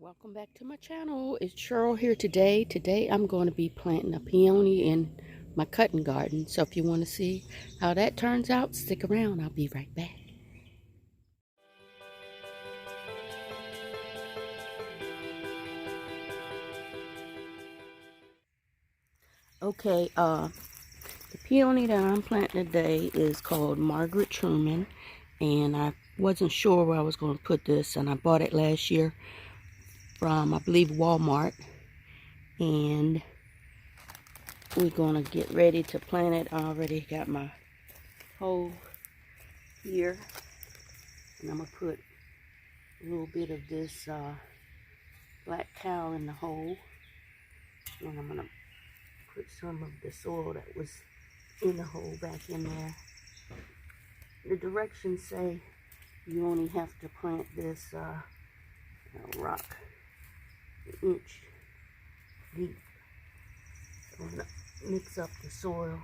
Welcome back to my channel. It's Cheryl here today. Today I'm going to be planting a peony in my cutting garden. So if you want to see how that turns out, stick around. I'll be right back. Okay, the peony that I'm planting today is called Margaret Truman, and I wasn't sure where I was going to put this, and I bought it last year from, I believe, Walmart, and we're going to get ready to plant it. I already got my hole here, and I'm going to put a little bit of this black cow in the hole, and I'm going to put some of the soil that was in the hole back in there. The directions say you only have to plant this rock an inch deep. So I'm going to mix up the soil.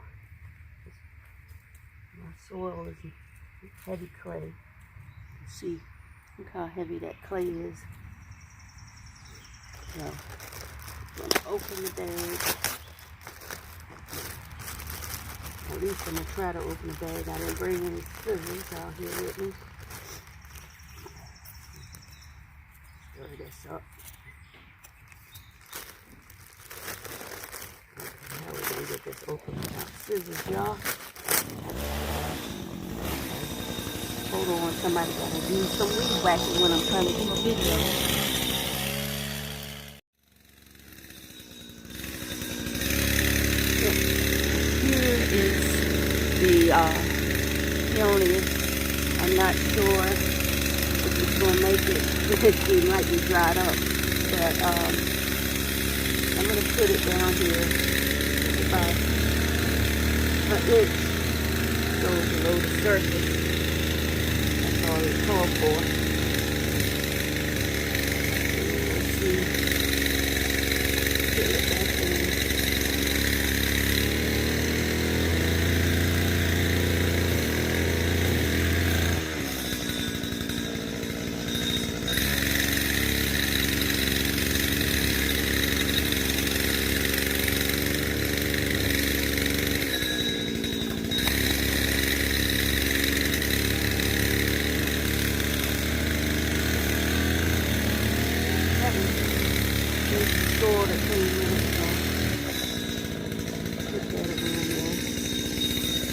My soil is heavy clay. You see, look how heavy that clay is. So I'm going to open the bag. At least I'm going to try to open the bag. I didn't bring any scissors out here with me. Stir this up. Now we're going to get this open without scissors, y'all. Hold on, somebody got to do some weed whacking when I'm trying to do a video. The peonies. I'm not sure if it's going to make it. It might be dried up, but I'm going to put it down here about an inch so below the surface. That's all it's called for. Let's see. Put it back in. Store that came with it, so put that in there.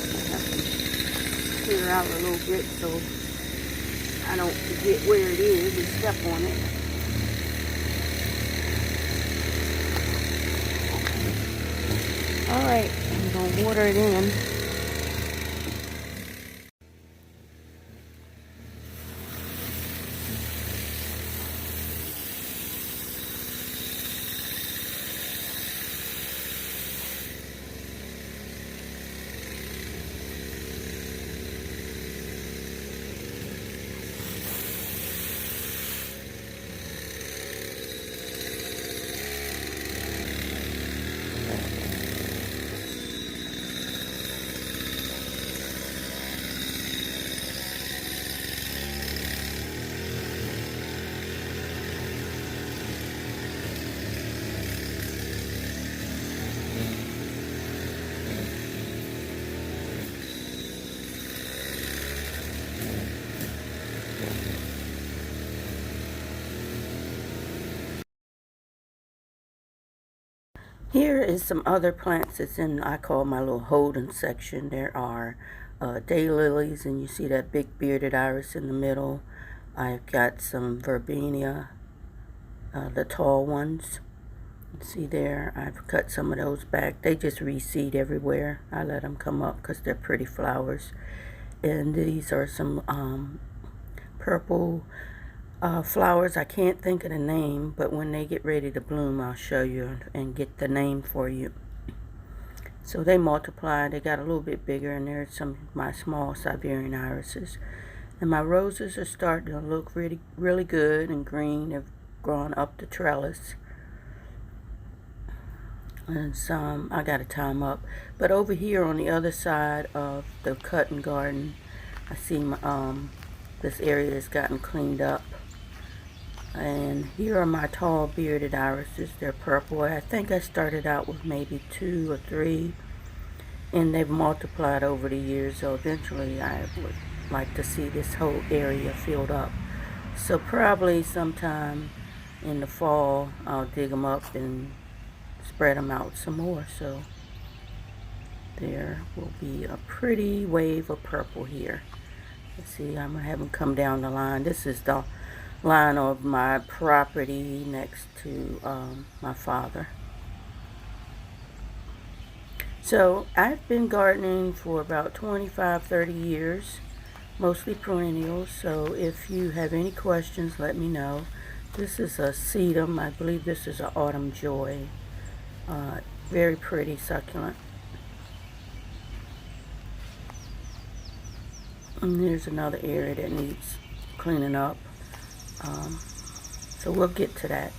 I have to clear out a little bit so I don't forget where it is and step on it. Alright, I'm going to water it in. Here is some other plants that's in, I call my little holding section. There are daylilies, and you see that big bearded iris in the middle. I've got some verbena, the tall ones. See there, I've cut some of those back. They just reseed everywhere. I let them come up because they're pretty flowers. And these are some purple flowers. I can't think of the name, but when they get ready to bloom, I'll show you and get the name for you. So they multiply. They got a little bit bigger, and there's some of my small Siberian irises. And my roses are starting to look really good and green. They've grown up the trellis. And some, I got to tie them up. But over here on the other side of the cutting garden, I see my, this area has gotten cleaned up. And here are my tall bearded irises. They're purple. I think I started out with maybe 2 or 3, and they've multiplied over the years, so eventually I would like to see this whole area filled up. So probably sometime in the fall I'll dig them up and spread them out some more. So there will be a pretty wave of purple here. Let's see, I'm going to have them come down the line. This is the line of my property next to my father. So I've been gardening for about 25-30 years, mostly perennials. So if you have any questions, let me know. This is a sedum. I believe this is an autumn joy. Very pretty, succulent. And there's another area that needs cleaning up. So we'll get to that.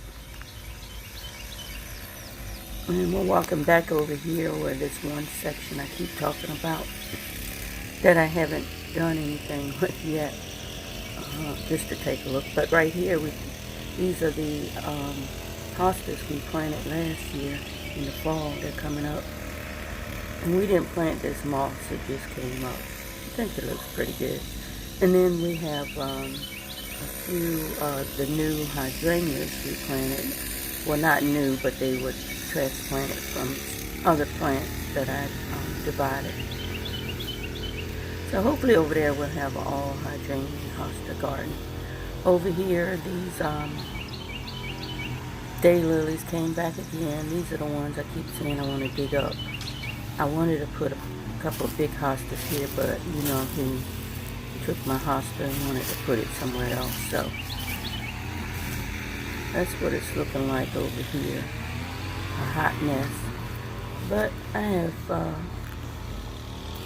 And we're walking back over here where this one section I keep talking about that I haven't done anything with yet, just to take a look. But right here, these are the hostas we planted last year in the fall. They're coming up. And we didn't plant this moss, it just came up. I think it looks pretty good. And then we have a few the new hydrangeas we planted. Well, not new, but they were transplanted from other plants that I divided. So hopefully over there we'll have an all hydrangea hosta garden. Over here, these daylilies came back again. These are the ones I keep saying I want to dig up. I wanted to put a couple of big hostas here, but you know, he took my hosta and wanted to put it somewhere else. So that's what it's looking like over here. A hot mess. But I have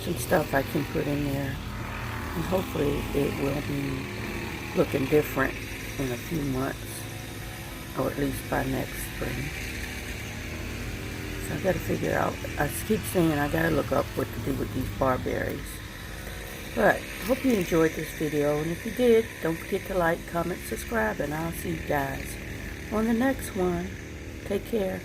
some stuff I can put in there, and hopefully it will be looking different in a few months, or at least by next spring. So I gotta figure out, I keep saying I gotta look up what to do with these barberries. But I hope you enjoyed this video, and if you did, don't forget to like, comment, subscribe, and I'll see you guys on the next one. Take care.